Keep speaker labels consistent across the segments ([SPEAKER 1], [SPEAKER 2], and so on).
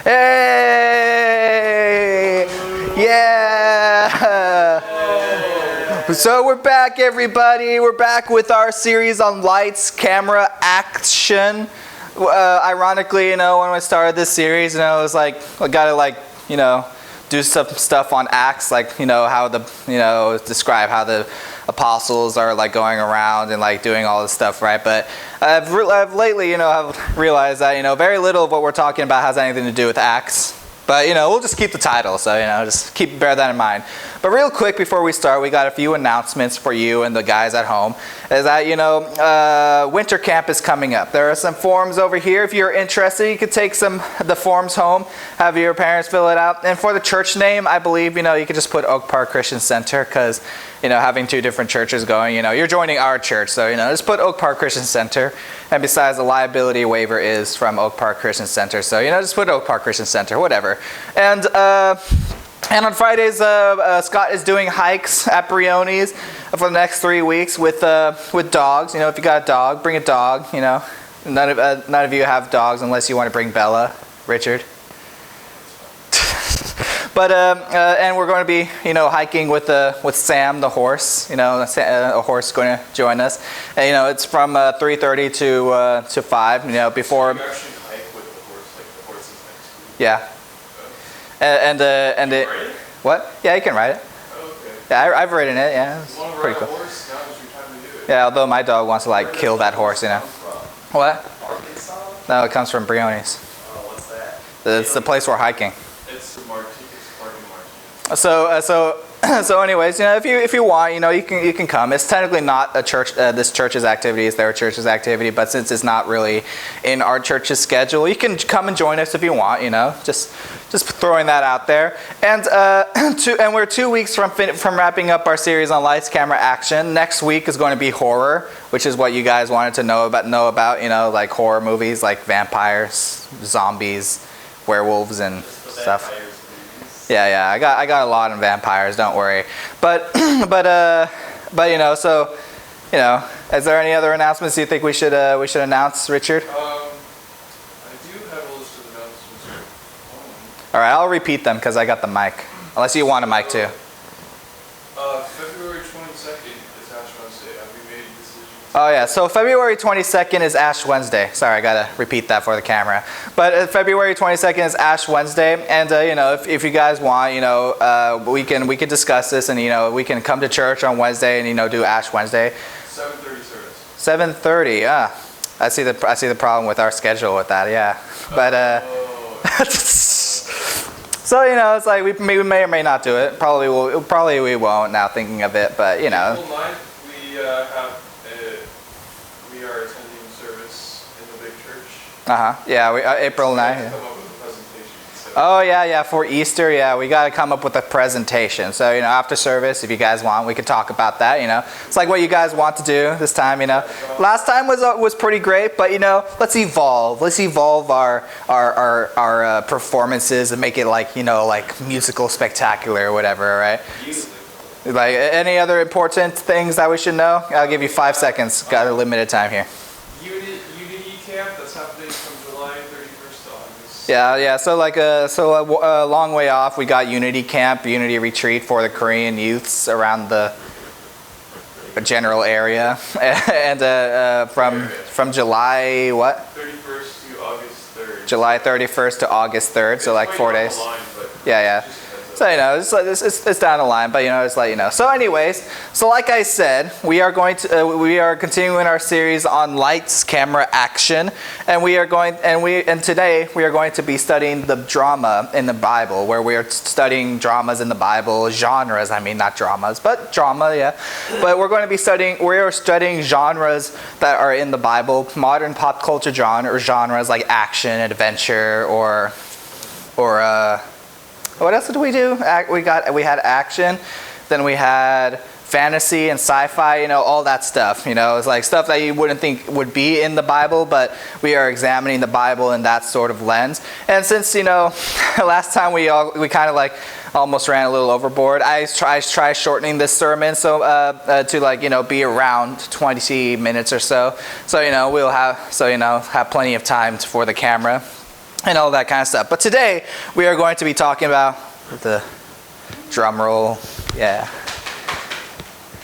[SPEAKER 1] Hey! Yeah! So we're back, everybody. We're back with our series on lights, camera, action. Ironically, when I started this series, it was like, I gotta do some stuff on Acts, how describe how the apostles are going around and doing all this stuff, right? But I've lately, I've realized that, very little of what we're talking about has anything to do with Acts. But, we'll just keep the title, so, just bear that in mind. But real quick before we start, we got a few announcements for you and the guys at home. Is that, winter camp is coming up. There are some forms over here. If you're interested, you could take the forms home, have your parents fill it out. And for the church name, I believe, you could just put Oak Park Christian Center because, having two different churches going, you're joining our church. So, just put Oak Park Christian Center. And besides, the liability waiver is from Oak Park Christian Center. So, just put Oak Park Christian Center, whatever. And on Fridays, Scott is doing hikes at Brioni's for the next 3 weeks with dogs. If you got a dog, bring a dog. None of you have dogs unless you want to bring Bella, Richard. But and we're going to be hiking with Sam the horse. A horse is going to join us. And it's from 3:30 to 5. Before.
[SPEAKER 2] So you actually hike with the horse, the horse is next to you?
[SPEAKER 1] Yeah. And it. What? Yeah, you can ride it.
[SPEAKER 2] Oh, okay.
[SPEAKER 1] Yeah, I've ridden it. Yeah, it's pretty cool.
[SPEAKER 2] Horse? Now is your time to do it.
[SPEAKER 1] Yeah, although my dog wants to kill that horse. What?
[SPEAKER 2] Arkansas?
[SPEAKER 1] No, it comes from Brioni's.
[SPEAKER 2] Oh, what's that?
[SPEAKER 1] It's the place we're hiking.
[SPEAKER 2] It's Martinez.
[SPEAKER 1] So anyways, if you want, you can come. It's technically not a church. This church's activity is their church's activity, but since it's not really in our church's schedule, you can come and join us if you want. Just throwing that out there. And and we're 2 weeks from wrapping up our series on lights, camera, action. Next week is going to be horror, which is what you guys wanted to know about. Like horror movies, like vampires, zombies, werewolves, and stuff. Yeah, I got a lot on vampires. Don't worry. But is there any other announcements you think we should announce, Richard?
[SPEAKER 2] I do have a list of announcements.
[SPEAKER 1] All right, I'll repeat them because I got the mic. Unless you want a mic too.
[SPEAKER 2] February 22nd is Ash Wednesday. Have we made decisions?
[SPEAKER 1] Oh yeah, so February 22nd is Ash Wednesday. Sorry, I gotta repeat that for the camera. But February 22nd is Ash Wednesday, and if you guys want, we can discuss this, and we can come to church on Wednesday and do Ash Wednesday.
[SPEAKER 2] 7:30 service.
[SPEAKER 1] 7:30. I see the problem with our schedule with that. Yeah, but so it's like we may or may not do it. Probably we won't now thinking of it, but
[SPEAKER 2] April 9th, we are attending service in the big church.
[SPEAKER 1] Yeah, April 9th.
[SPEAKER 2] Come up with a presentation. So.
[SPEAKER 1] Oh yeah, for Easter, yeah, we got to come up with a presentation. So after service, if you guys want, we could talk about that. It's like what you guys want to do this time. Last time was pretty great, but let's evolve. Let's evolve our performances and make it like musical spectacular or whatever, right? Like any other important things that we should know? I'll give you 5 seconds. Got a limited time here.
[SPEAKER 2] Unity Camp, that's happening from July 31st to August.
[SPEAKER 1] Yeah. A long way off, we got Unity Camp, Unity Retreat for the Korean youths around the general area, and from July what?
[SPEAKER 2] 31st to August 3rd.
[SPEAKER 1] July 31st to August 3rd, so 4 days. Yeah. So it's down the line, but just let you know. So anyways, like I said, we are continuing our series on lights, camera, action, and today we are going to be studying the drama in the Bible, where we are studying dramas in the Bible, genres. I mean, not dramas, but drama, yeah. But we are studying genres that are in the Bible, modern pop culture genres like action, adventure, or what else did we do? We had action, then we had fantasy and sci-fi, all that stuff. It's like stuff that you wouldn't think would be in the Bible, but we are examining the Bible in that sort of lens. And since last time we kind of almost ran a little overboard, I try shortening this sermon to be around 20 minutes or so. So we'll have plenty of time for the camera. and all that kind of stuff. But today we are going to be talking about the drum roll. Yeah.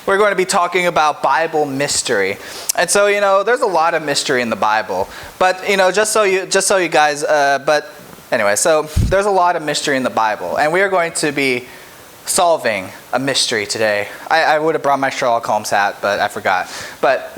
[SPEAKER 1] We're going to be talking about Bible mystery. And so, there's a lot of mystery in the Bible. But, just so you guys, but anyway, so there's a lot of mystery in the Bible. And we are going to be solving a mystery today. I would have brought my Sherlock Holmes hat, but I forgot. But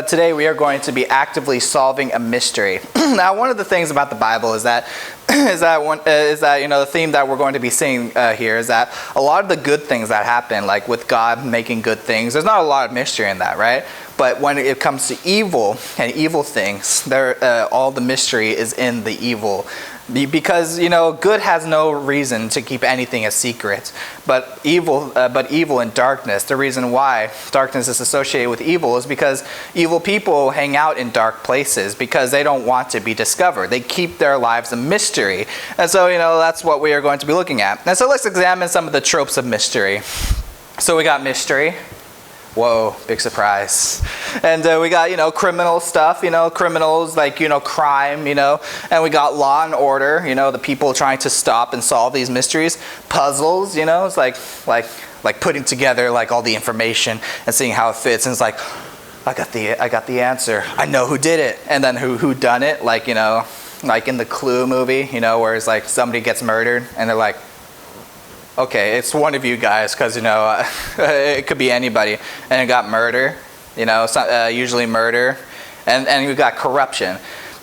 [SPEAKER 1] today we are going to be actively solving a mystery. Now, one of the things about the Bible is that the theme that we're going to be seeing here is that a lot of the good things that happen, like with God making good things, there's not a lot of mystery in that, right? But when it comes to evil and evil things, all the mystery is in the evil. Because good has no reason to keep anything a secret, but evil and darkness. The reason why darkness is associated with evil is because evil people hang out in dark places because they don't want to be discovered. They keep their lives a mystery, and so that's what we are going to be looking at. And so let's examine some of the tropes of mystery. So we got mystery. Whoa, big surprise. And we got, criminal stuff, criminals like, crime, and we got law and order, the people trying to stop and solve these mysteries. Puzzles, it's like putting together like all the information and seeing how it fits. And it's like, I got the answer. I know who did it. And then who done it, like in the Clue movie, where it's like somebody gets murdered and they're like, okay, it's one of you guys, because it could be anybody, and it got murder, usually murder, and we got corruption.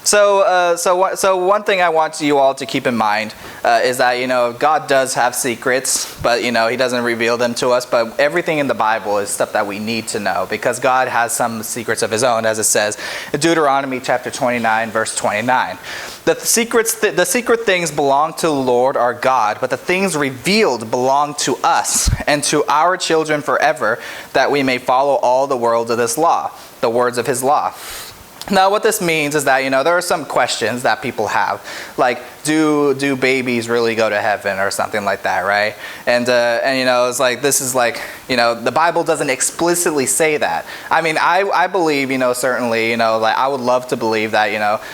[SPEAKER 1] So one thing I want you all to keep in mind is that God does have secrets, but He doesn't reveal them to us. But everything in the Bible is stuff that we need to know because God has some secrets of His own, as it says in Deuteronomy chapter 29, verse 29. The secret things belong to the Lord our God, but the things revealed belong to us and to our children forever, that we may follow all the words of this law, the words of His law. Now, what this means is that, there are some questions that people have, like, do babies really go to heaven or something like that, right? And it's like, this is like, the Bible doesn't explicitly say that. I mean, I believe, certainly, like, I would love to believe that,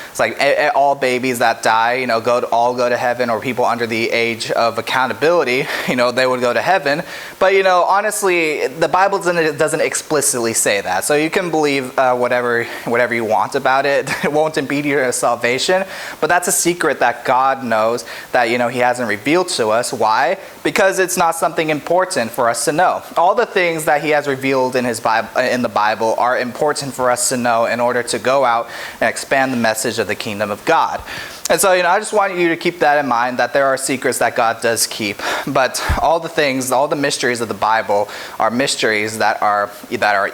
[SPEAKER 1] it's like all babies that die, all go to heaven, or people under the age of accountability, they would go to heaven. But, honestly, the Bible doesn't explicitly say that. So you can believe whatever you want about it. It won't impede your salvation, but that's a secret that God knows that He hasn't revealed to us. Why? Because it's not something important for us to know. All the things that He has revealed in the Bible are important for us to know in order to go out and expand the message of the kingdom of God. And so, I just want you to keep that in mind, that there are secrets that God does keep. But all the mysteries of the Bible are mysteries that are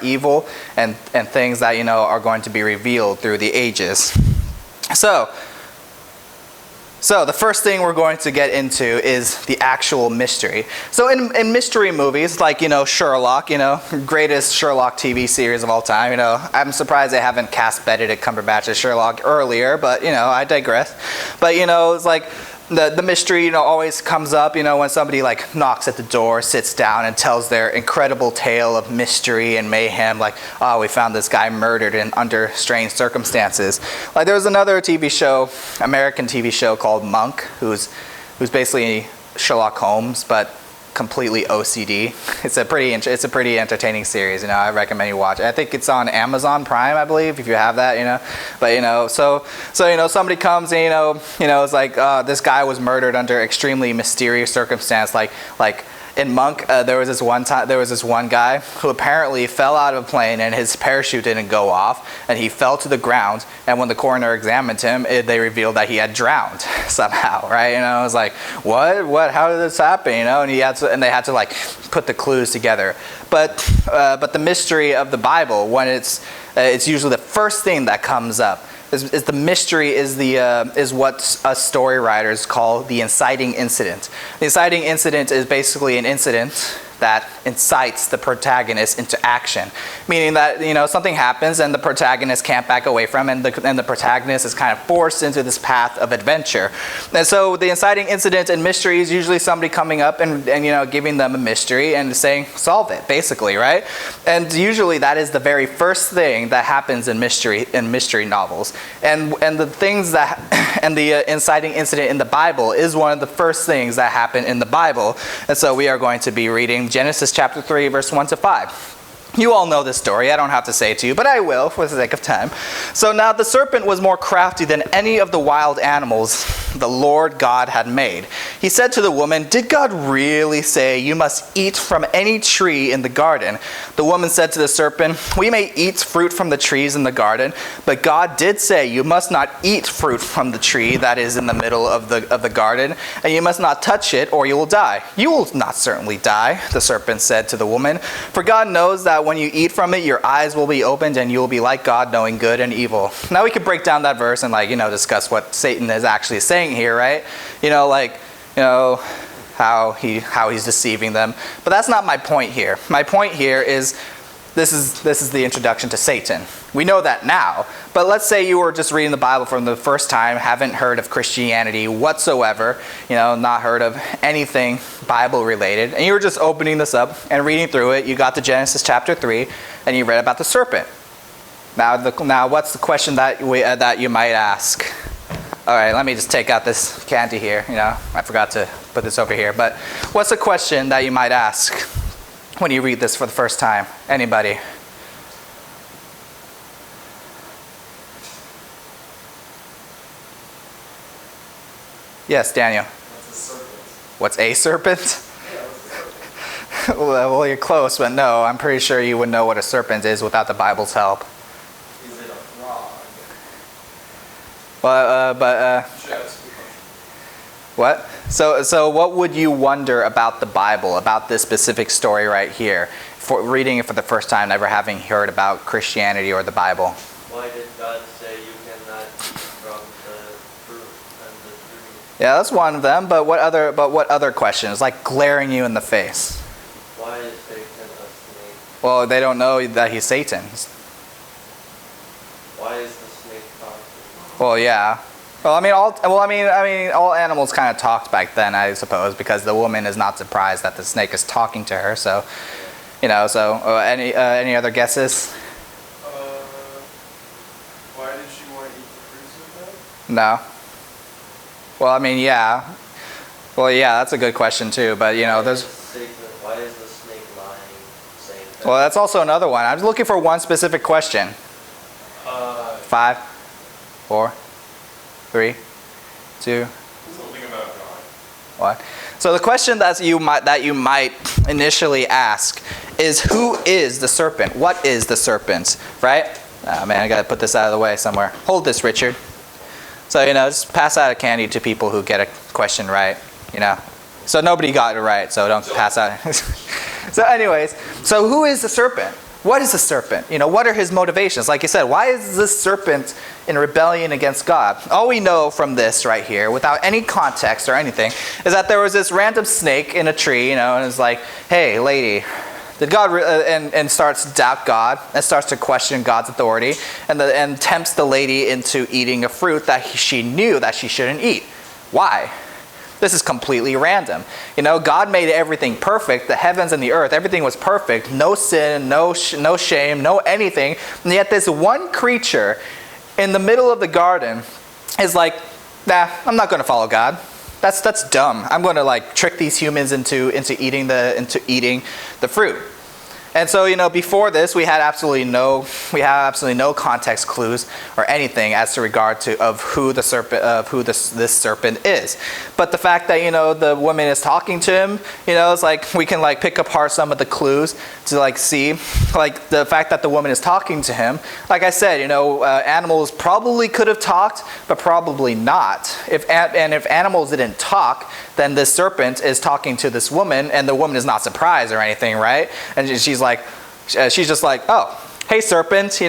[SPEAKER 1] evil and things that, are going to be revealed through the ages. So the first thing we're going to get into is the actual mystery. So in mystery movies, like, Sherlock, greatest Sherlock TV series of all time, I'm surprised they haven't cast Benedict Cumberbatch as Sherlock earlier, but, I digress. But, it's like the mystery, always comes up, when somebody like knocks at the door, sits down and tells their incredible tale of mystery and mayhem, like, oh, we found this guy murdered under strange circumstances. Like, there was another TV show, American TV show called Monk, who's basically Sherlock Holmes, but completely OCD. It's a pretty entertaining series. I recommend you watch it. I think it's on Amazon Prime, I believe, if you have that. But so somebody comes and it's like this guy was murdered under extremely mysterious circumstance, like in Monk, there was this one guy who apparently fell out of a plane and his parachute didn't go off, and he fell to the ground. And when the coroner examined him, they revealed that he had drowned somehow, right? I was like, what? How did this happen? And they had to like put the clues together. But the mystery of the Bible, when it's usually the first thing that comes up. Is the mystery is what us story writers call the inciting incident. The inciting incident is basically an incident that incites the protagonist into action. Meaning that, something happens and the protagonist can't back away from it, and the protagonist is kind of forced into this path of adventure. And so the inciting incident in mystery is usually somebody coming up and giving them a mystery and saying, solve it, basically, right? And usually that is the very first thing that happens in mystery novels. And the things that and the inciting incident in the Bible is one of the first things that happen in the Bible. And so we are going to be reading Genesis chapter 3, verse 1 to 5. You all know this story. I don't have to say it to you, but I will for the sake of time. So now the serpent was more crafty than any of the wild animals the Lord God had made. He said to the woman, "Did God really say you must eat from any tree in the garden?" The woman said to the serpent, "We may eat fruit from the trees in the garden, but God did say you must not eat fruit from the tree that is in the middle of the garden, and you must not touch it or you will die." "You will not certainly die," the serpent said to the woman, "for God knows that when you eat from it, your eyes will be opened and you will be like God, knowing good and evil." Now we could break down that verse and discuss what Satan is actually saying here, right? How he's deceiving them. But that's not my point here. My point here is this is the introduction to Satan. We know that now. But let's say you were just reading the Bible for the first time, haven't heard of Christianity whatsoever, not heard of anything Bible related, and you were just opening this up and reading through it. You got to Genesis chapter 3, and you read about the serpent. Now what's the question that you might ask? All right, let me just take out this candy here. I forgot to put this over here. But what's the question that you might ask when you read this for the first time? Anybody? Yes, Daniel.
[SPEAKER 2] What's a serpent?
[SPEAKER 1] What's a serpent?
[SPEAKER 2] Yeah, what's a serpent?
[SPEAKER 1] Well, you're close, but no. I'm pretty sure you would know what a serpent is without the Bible's help.
[SPEAKER 2] Is it a frog?
[SPEAKER 1] What? So what would you wonder about the Bible, about this specific story right here, for reading it for the first time, never having heard about Christianity or the Bible?
[SPEAKER 3] Why did God say you cannot eat from the fruit and the tree?
[SPEAKER 1] Yeah, that's one of them. But what other questions, like glaring you in the face?
[SPEAKER 3] Why is Satan a snake?
[SPEAKER 1] Well, they don't know that he's Satan.
[SPEAKER 3] Why is the snake talking?
[SPEAKER 1] Well, yeah. Well, all animals kind of talked back then, I suppose, because the woman is not surprised that the snake is talking to her. So, any other guesses?
[SPEAKER 2] Why did she want to eat the fruits of that?
[SPEAKER 1] No. Well, yeah. Well, yeah, that's a good question too. But there's.
[SPEAKER 3] Why is the snake lying, saying that?
[SPEAKER 1] Well, that's also another one. I'm just looking for one specific question. 5, 4, 3, 2.
[SPEAKER 2] Something about God.
[SPEAKER 1] What? So the question that you might initially ask is, who is the serpent? What is the serpent? Right? Oh man, I gotta put this out of the way somewhere. Hold this, Richard. So just pass out a candy to people who get a question right. So nobody got it right, so don't pass out. So anyways, so who is the serpent? What is the serpent? What are his motivations? Like you said, why is this serpent in rebellion against God? All we know from this right here, without any context or anything, is that there was this random snake in a tree, and it's like, "Hey, lady, did God?" And starts to doubt God and starts to question God's authority, and tempts the lady into eating a fruit that she knew that she shouldn't eat. Why? This is completely random. God made everything perfect, the heavens and the earth, everything was perfect, no sin, no shame, no anything. And yet this one creature in the middle of the garden is like, "Nah, I'm not going to follow God. That's dumb. I'm going to trick these humans into eating the fruit." And so, before this, we had absolutely no context clues or anything as to regard to of who the serpent, this serpent is. But the fact that the woman is talking to him, it's like we can pick apart some of the clues to see, the fact that the woman is talking to him. Like I said, animals probably could have talked, but probably not. If animals didn't talk, then this serpent is talking to this woman, and the woman is not surprised or anything, right? And she's just like, "Oh, hey serpent,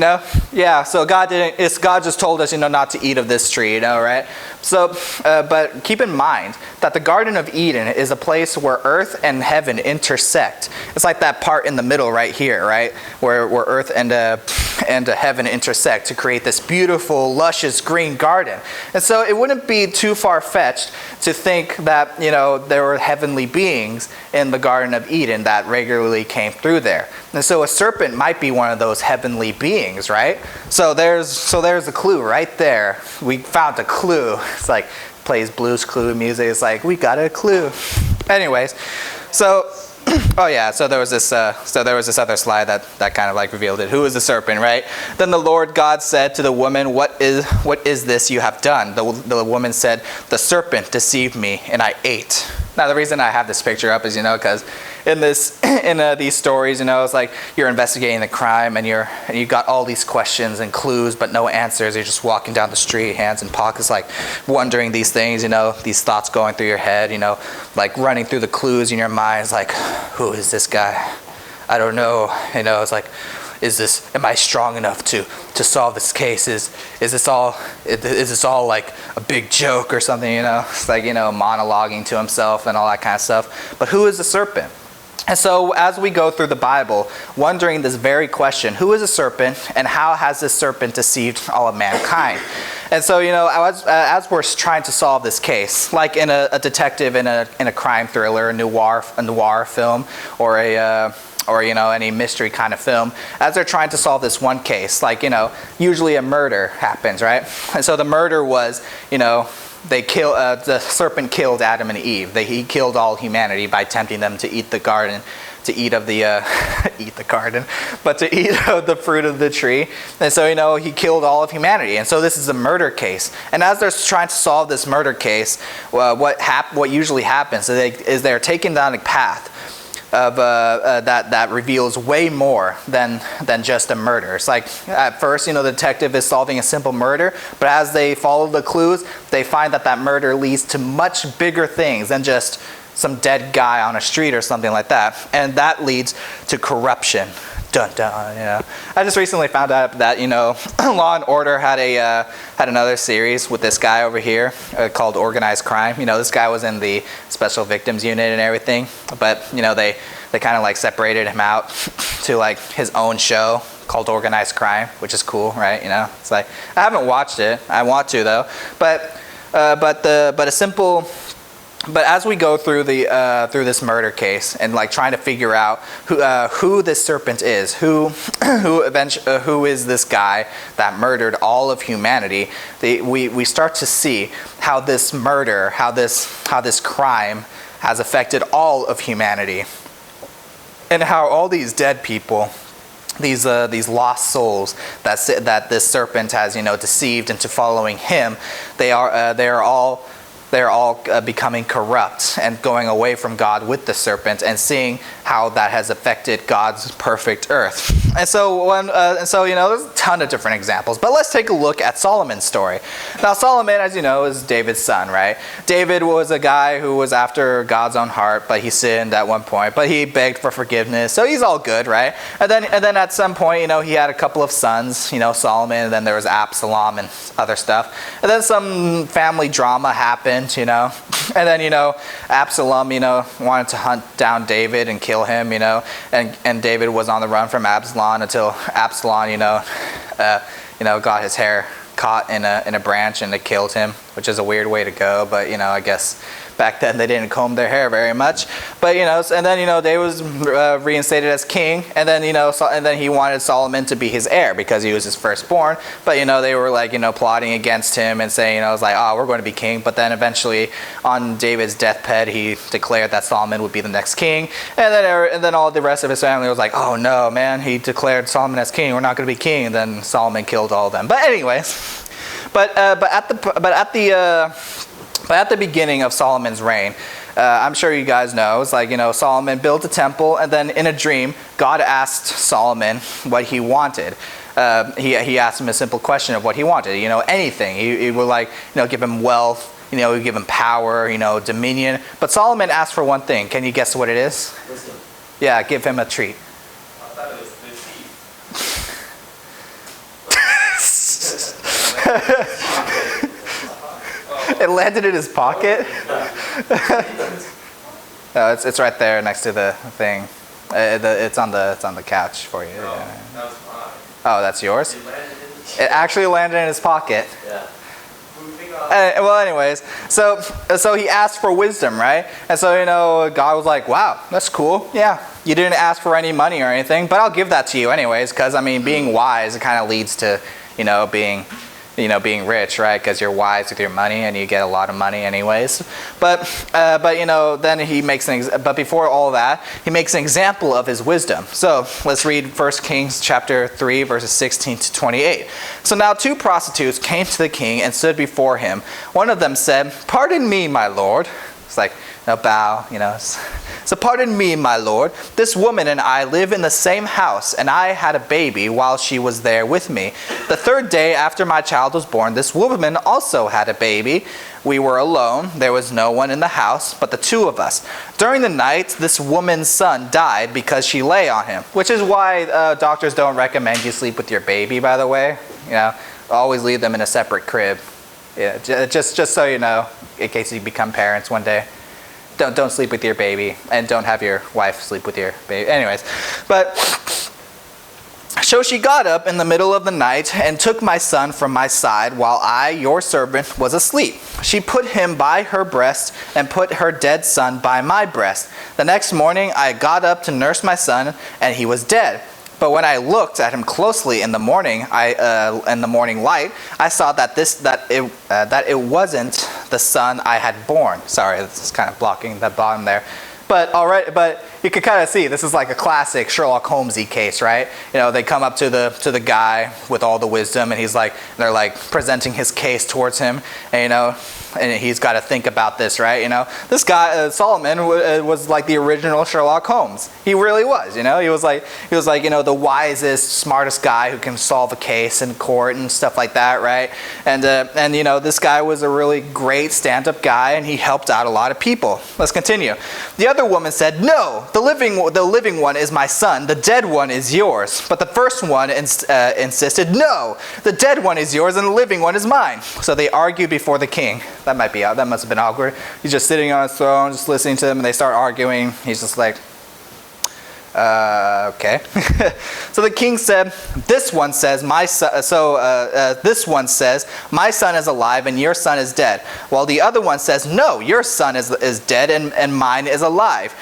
[SPEAKER 1] yeah, so God just told us, not to eat of this tree, right? So, but keep in mind that the Garden of Eden is a place where earth and heaven intersect. It's like that part in the middle right here, right? Where earth and heaven intersect to create this beautiful, luscious green garden. And so it wouldn't be too far-fetched to think that, there were heavenly beings in the Garden of Eden that regularly came through there. And so a serpent might be one of those heavenly beings, right? So there's a clue right there. We found a clue. It's like plays Blue's Clue music. It's like we got a clue. Anyways, so oh yeah, so there was this other slide that kind of like revealed it. Who is the serpent, right? Then the Lord God said to the woman, "What is this you have done?" The woman said, "The serpent deceived me, and I ate." Now the reason I have this picture up is because in these stories, it's like you're investigating the crime and you got all these questions and clues but no answers. You're just walking down the street, hands in pockets, like wondering these things, these thoughts going through your head, like running through the clues in your mind. It's like, who is this guy? I don't know. It's like, am I strong enough to solve this case? Is this all like a big joke or something? It's like monologuing to himself and all that kind of stuff. But who is the serpent? And so as we go through the Bible, wondering this very question, who is a serpent and how has this serpent deceived all of mankind? And so, as we're trying to solve this case, like in a detective in a crime thriller, a noir film, or any mystery kind of film, as they're trying to solve this one case, like, usually a murder happens, right? And so the murder was, the serpent killed Adam and Eve. He killed all humanity by tempting them to eat the garden, to eat of the but to eat of the fruit of the tree. And so he killed all of humanity. And so this is a murder case. And as they're trying to solve this murder case, what usually happens is they're taking down a path of that reveals way more than just a murder. It's like at first, the detective is solving a simple murder, but as they follow the clues, they find that murder leads to much bigger things than just some dead guy on a street or something like that, and that leads to corruption. Dun dun. I just recently found out that Law and Order had another series with this guy over here called Organized Crime. This guy was in the Special Victims Unit and everything, but they kind of like separated him out to like his own show called Organized Crime, which is cool, right? It's like I haven't watched it. I want to though, but as we go through through this murder case and like trying to figure out who this serpent is, who is this guy that murdered all of humanity, we start to see how this murder, how this crime has affected all of humanity, and how all these dead people, these lost souls that this serpent has deceived into following him, they are all becoming corrupt and going away from God with the serpent, and seeing how that has affected God's perfect earth. And so there's a ton of different examples, but let's take a look at Solomon's story. Now Solomon, as you know, is David's son, right? David was a guy who was after God's own heart, but he sinned at one point, but he begged for forgiveness, so he's all good, right? And then at some point, he had a couple of sons, Solomon, and then there was Absalom and other stuff. And then some family drama happened, and then Absalom wanted to hunt down David and kill him, and David was on the run from Absalom until Absalom got his hair caught in a branch and it killed him, which is a weird way to go, but I guess back then they didn't comb their hair very much. But and then David was reinstated as king, and then and then he wanted Solomon to be his heir because he was his firstborn. But they were like plotting against him and saying it was like, oh, we're going to be king. But then eventually on David's deathbed, he declared that Solomon would be the next king, and then all the rest of his family was like, oh no, man, he declared Solomon as king. We're not going to be king. And then Solomon killed all of them. But anyways, but at the beginning of Solomon's reign, I'm sure you guys know, it's like, Solomon built a temple, and then in a dream, God asked Solomon what he wanted. He asked him a simple question of what he wanted, anything. He would like, give him wealth, give him power, dominion. But Solomon asked for one thing. Can you guess what it is?
[SPEAKER 3] Wisdom.
[SPEAKER 1] Yeah, give him a treat.
[SPEAKER 3] I thought it was the teeth.
[SPEAKER 1] It landed in his pocket? No, it's right there next to the thing. It's on the couch for you.
[SPEAKER 3] No,
[SPEAKER 1] Yeah.
[SPEAKER 3] that was mine.
[SPEAKER 1] Oh, that's yours?
[SPEAKER 3] It landed in the
[SPEAKER 1] It actually landed in his pocket.
[SPEAKER 3] Yeah. Moving on.
[SPEAKER 1] Well, anyways, so he asked for wisdom, right? And so, God was like, wow, that's cool. Yeah, you didn't ask for any money or anything, but I'll give that to you anyways, because, being wise, it kind of leads to, being rich, right? Because you're wise with your money and you get a lot of money anyways. But then he makes but before all that, he makes an example of his wisdom. So let's read 1 Kings chapter 3, verses 16 to 28. So now 2 prostitutes came to the king and stood before him. One of them said, "Pardon me, my lord." It's like, bow, So pardon me, my lord. This woman and I live in the same house, and I had a baby while she was there with me. The 3rd day after my child was born, this woman also had a baby. We were alone. There was no one in the house but the 2 of us. During the night, this woman's son died because she lay on him, which is why doctors don't recommend you sleep with your baby, by the way. Always leave them in a separate crib. Yeah, just so you know, in case you become parents one day. Don't sleep with your baby, and don't have your wife sleep with your baby. Anyways, so she got up in the middle of the night and took my son from my side while I, your servant, was asleep. She put him by her breast and put her dead son by my breast. The next morning I got up to nurse my son, and he was dead. But when I looked at him closely in the morning, in the morning light, I saw that it wasn't the son I had born. Sorry, this is kind of blocking the bottom there. But you could kind of see this is like a classic Sherlock Holmes-y case, right? They come up to the guy with all the wisdom, and they're like presenting his case towards him, and he's got to think about this, right? This guy Solomon was like the original Sherlock Holmes. He really was. He was like the wisest, smartest guy who can solve a case in court and stuff like that, right? And this guy was a really great stand-up guy, and he helped out a lot of people. Let's continue. The other woman said, "No, the living one is my son. The dead one is yours." But the first one insisted, "No, the dead one is yours, and the living one is mine." So they argued before the king. That must have been awkward. He's just sitting on his throne, just listening to them, and they start arguing. He's just like, okay. So the king said, "This one says my son. This one says my son is alive and your son is dead, while the other one says, no, your son is dead and mine is alive."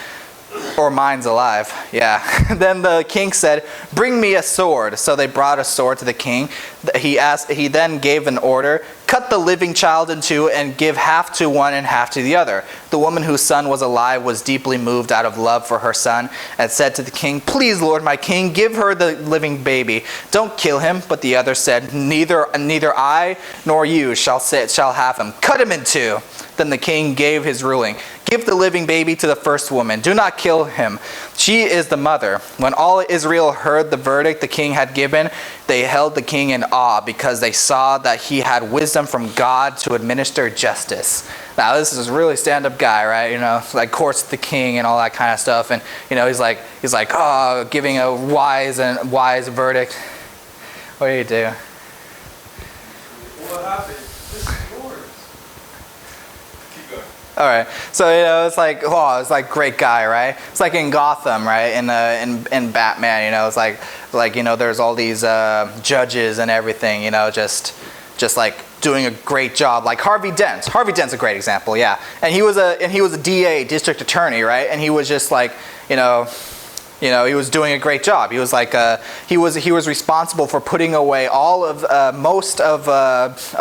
[SPEAKER 1] Or mine's alive, yeah. Then the king said, "Bring me a sword." So they brought a sword to the king. He then gave an order, "Cut the living child in two and give half to one and half to the other." The woman whose son was alive was deeply moved out of love for her son and said to the king, "Please, Lord my king, give her the living baby. Don't kill him." But the other said, Neither I nor you shall have him. Cut him in two." Then the king gave his ruling. "Give the living baby to the first woman. Do not kill him. She is the mother." When all Israel heard the verdict the king had given, they held the king in awe because they saw that he had wisdom from God to administer justice. Now this is a really stand-up guy, right? Like courts the king and all that kind of stuff. And he's like, giving a wise verdict. What do you do?
[SPEAKER 2] What happened? This is yours. Keep going.
[SPEAKER 1] All right, so it's like great guy, right? It's like in Gotham, right? In Batman, it's like there's all these judges and everything, just like doing a great job, like Harvey Dent. Harvey Dent's a great example, yeah. And he was a DA, district attorney, right? And he was just like, he was doing a great job. He was like he was responsible for putting away all of most of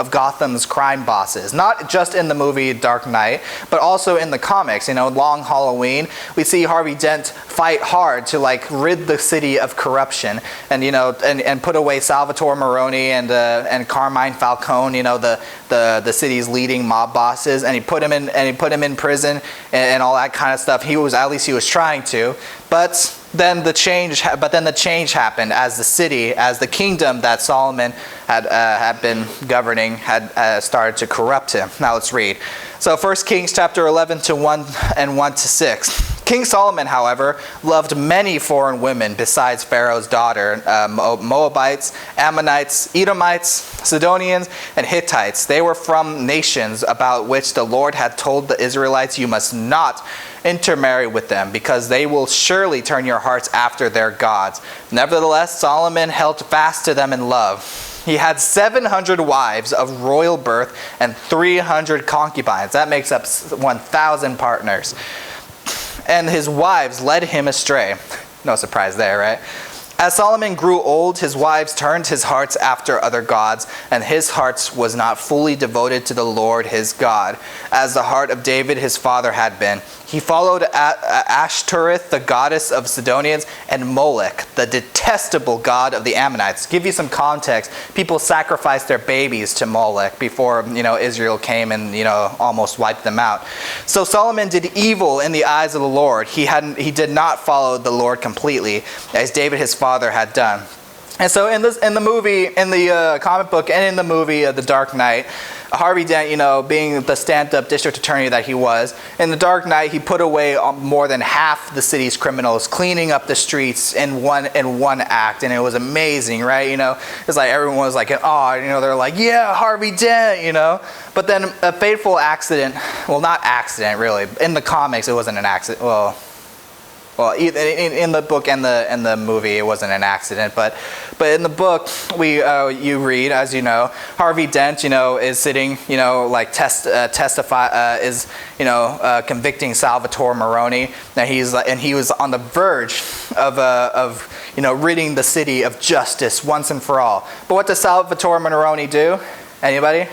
[SPEAKER 1] Gotham's crime bosses. Not just in the movie Dark Knight, but also in the comics. Long Halloween, we see Harvey Dent fight hard to like rid the city of corruption, and and put away Salvatore Maroni and Carmine Falcone. The city's leading mob bosses, and he put him in prison and all that kind of stuff. He was trying to, but then the change happened as the kingdom that Solomon had been governing had started to corrupt him. Now let's read. So 1 Kings chapter 11 to 1 and 1 to 6. King Solomon, however, loved many foreign women besides Pharaoh's daughter, Moabites, Ammonites, Edomites, Sidonians, and Hittites. They were from nations about which the Lord had told the Israelites, "You must not intermarry with them, because they will surely turn your hearts after their gods." Nevertheless, Solomon held fast to them in love. He had 700 wives of royal birth and 300 concubines. That makes up 1,000 partners. And his wives led him astray. No surprise there, right? As Solomon grew old, his wives turned his hearts after other gods, and his heart was not fully devoted to the Lord his God, as the heart of David his father had been. He followed Ashtoreth, the goddess of Sidonians, and Molech, the detestable god of the Ammonites. To give you some context, people sacrificed their babies to Molech before Israel came and almost wiped them out. So Solomon did evil in the eyes of the Lord. He did not follow the Lord completely, as David his father had done. And so in the movie, in the comic book, and in the movie The Dark Knight, Harvey Dent, being the stand-up district attorney that he was, in The Dark Knight, he put away more than half the city's criminals, cleaning up the streets in one act, and it was amazing, right? It's like everyone was like, oh, they're like, yeah, Harvey Dent, But then a fateful accident, well, not accident really. In the comics, it wasn't an accident. Well, in the book and the movie, it wasn't an accident, but in the book, you read, as you know, Harvey Dent, is sitting, convicting Salvatore Maroni, and he was on the verge of ridding the city of justice once and for all. But what does Salvatore Maroni do? Anybody?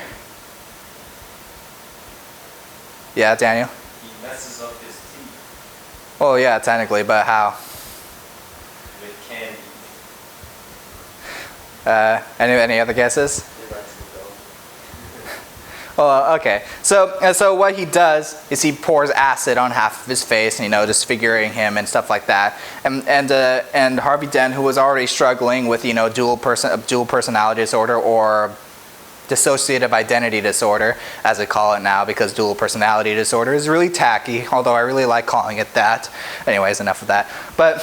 [SPEAKER 1] Yeah, Daniel.
[SPEAKER 3] He messes up his teeth
[SPEAKER 1] Oh yeah, technically, but how?
[SPEAKER 3] with candy.
[SPEAKER 1] Any other guesses?
[SPEAKER 3] He lets it go.
[SPEAKER 1] Well, okay. So what he does is he pours acid on half of his face, disfiguring him and stuff like that. And Harvey Dent, who was already struggling with dual personality disorder or dissociative identity disorder, as I call it now, because dual personality disorder is really tacky, although I really like calling it that. Anyways, enough of that. But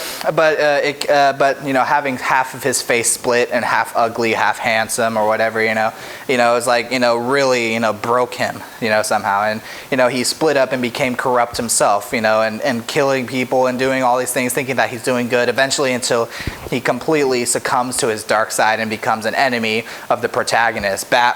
[SPEAKER 1] having half of his face split and half ugly, half handsome, or whatever, it's like really broke him, somehow, and he split up and became corrupt himself, and killing people and doing all these things, thinking that he's doing good. Eventually, until he completely succumbs to his dark side and becomes an enemy of the protagonist, Batman.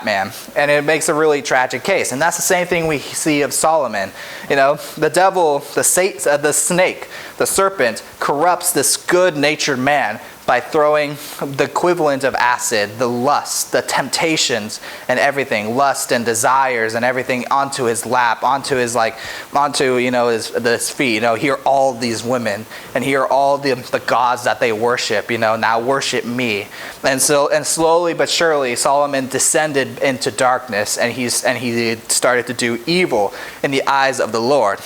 [SPEAKER 1] And it makes a really tragic case. And that's the same thing we see of Solomon. The devil, the snake, the serpent, corrupts this good-natured man by throwing the equivalent of acid, the lust, the temptations, and everything, lust and desires and everything onto his lap, onto his feet. Here are all these women, and here are all the gods that they worship. Now worship me. And slowly but surely, Solomon descended into darkness, and he started to do evil in the eyes of the Lord.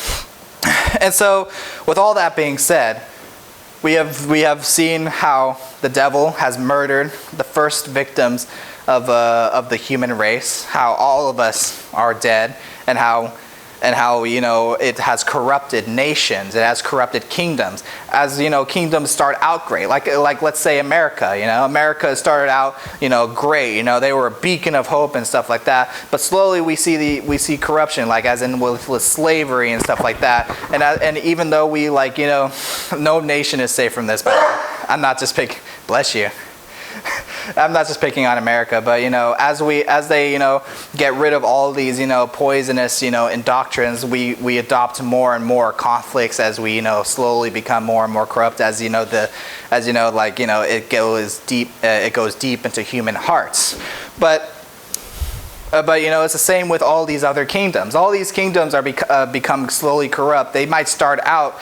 [SPEAKER 1] And so, with all that being said, we have seen how the devil has murdered the first victims of the human race, how all of us are dead, and how it has corrupted nations, it has corrupted kingdoms. As kingdoms start out great, like let's say America. America started out great. They were a beacon of hope and stuff like that. But slowly we see corruption, like as in with slavery and stuff like that. And even though we no nation is safe from this. But I'm not just picking. Bless you. I'm not just picking on America, but as they get rid of all these poisonous indoctrines, we adopt more and more conflicts as we slowly become more and more corrupt, as it goes deep into human hearts. But it's the same with all these other kingdoms. All these kingdoms are become slowly corrupt. They might start out,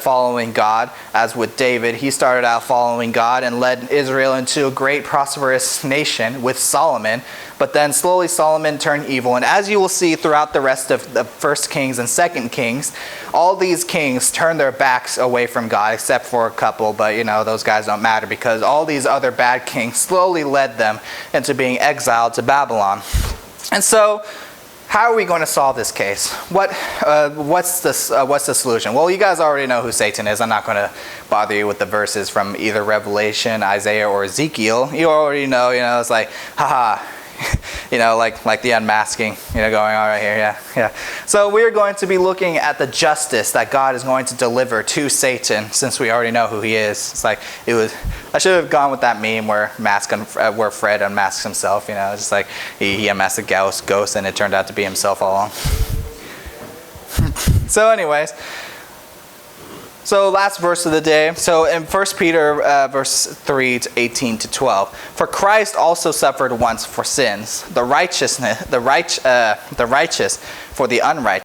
[SPEAKER 1] following God, as with David. He started out following God and led Israel into a great prosperous nation with Solomon. But then slowly Solomon turned evil. And as you will see throughout the rest of the 1 Kings and 2 Kings, all these kings turned their backs away from God, except for a couple. But those guys don't matter, because all these other bad kings slowly led them into being exiled to Babylon. And so how are we going to solve this case? What's the solution? Well, you guys already know who Satan is. I'm not going to bother you with the verses from either Revelation, Isaiah, or Ezekiel. You already know, it's like, haha, like the unmasking, going on right here, yeah. So we're going to be looking at the justice that God is going to deliver to Satan, since we already know who he is. It's like, I should have gone with that meme where Fred unmasks himself, it's just like he unmasked a ghost and it turned out to be himself all along. So anyways, so last verse of the day. So in 1 Peter verse 3 to 18 to 12. For Christ also suffered once for sins, the righteous for the unrighteous,